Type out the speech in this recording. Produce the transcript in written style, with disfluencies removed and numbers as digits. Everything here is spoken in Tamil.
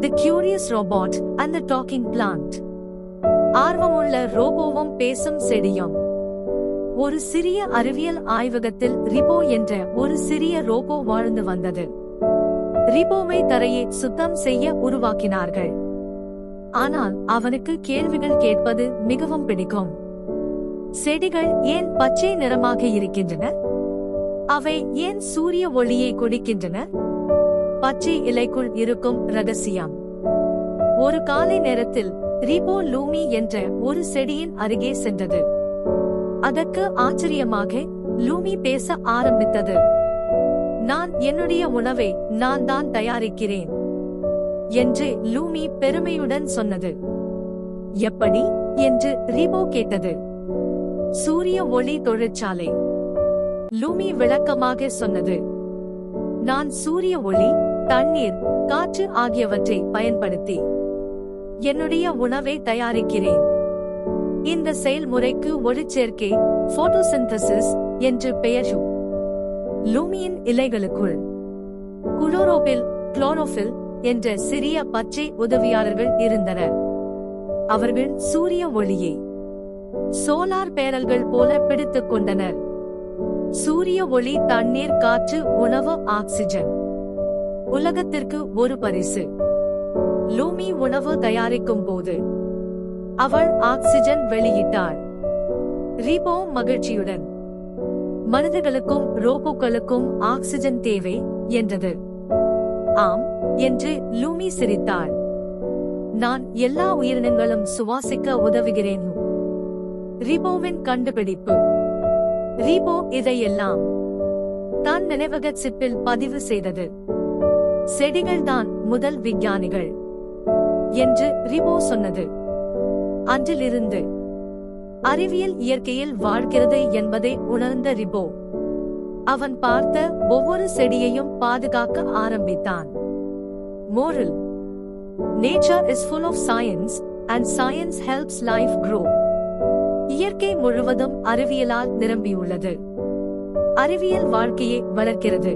The Curious Robot and the Talking Plant. ஆர்வமுள்ள ரோபோவும் பேசும் செடியும். ஒரு சிறிய அறிவியல் ஆய்வகத்தில் ரிபோ என்ற ஒரு சிறிய ரோபோ வாழ்ந்து வந்தது. ரிபோவை தரையை சுத்தம் செய்ய உருவாக்கினார்கள். ஆனால் அவனுக்கு கேள்விகள் கேட்பது மிகவும் பிடிக்கும். செடிகள் ஏன் பச்சை நிறமாக இருக்கின்றன? அவை ஏன் சூரிய ஒளியை கொடுக்கின்றன? பச்சை இலைக்குள் இருக்கும் ரகசியம். ஒரு காலை நேரத்தில் ரிபோ லூமி என்ற ஒரு செடியின் அருகே சென்றது. அதற்கு ஆச்சரியமாக லூமி பேச ஆரம்பித்தது. நான் என்னுடைய உணவை நான் தான் தயாரிக்கிறேன் என்று லூமி பெருமையுடன் சொன்னது. எப்படி என்று ரிபோ கேட்டது. சூரிய ஒளி தொழிற்சாலை. லூமி விளக்கமாக சொன்னது. நான் சூரிய ஒளி, தண்ணீர், காற்று ஆகியவற்றை பயன்படுத்தி என்னுடைய உணவை தயாரிக்கிறேன். இந்த செயல்முறைக்கு ஒளிச்சேர்க்கை போட்டோசிந்தசிஸ் என்று பெயர். லூமியின் இலைகளுக்குள் குளோரோபில் என்ற சிறிய பச்சை உதவியாளர்கள் இருந்தனர். அவர்கள் சூரிய ஒளியை சோலார் பேனல்கள் போல பிடித்துக் கொண்டனர். சூரிய ஒளி, தண்ணீர், காற்று, உணவு, ஆக்சிஜன். உலகத்திற்கு ஒரு பரிசு. லூமி உணவு தயாரிக்கும் போது அவள் ஆக்சிஜன் வெளியிட்டாள். ரிபோ மகிழ்ச்சியுடன் மனிதர்களுக்கும் ரோபோக்களுக்கும் ஆக்சிஜன் தேவை என்றது. ஆம் என்று லூமி சிரித்தாள். நான் எல்லா உயிரினங்களும் சுவாசிக்க உதவுகிறேன். ரிபோவின் கண்டுபிடிப்பு. ரிபோ இதையெல்லாம் தான் நினைவக சிப்பில் பதிவு செய்தது. செடிகள்தான் முதல் விஞ்ஞானிகள் என்று ரிபோ சொன்னது. அன்றிலிருந்து அறிவியல் இயற்கையில் வாழ்கிறது என்பதை உணர்ந்த ரிபோ அவன் பார்த்த ஒவ்வொரு செடியையும் பாதுகாக்க ஆரம்பித்தான். Moral: Nature is full of science and science helps life grow. இயற்கை முழுவதும் அறிவியலால் நிரம்பியுள்ளது. அறிவியல் வாழ்க்கையை வளர்க்கிறது.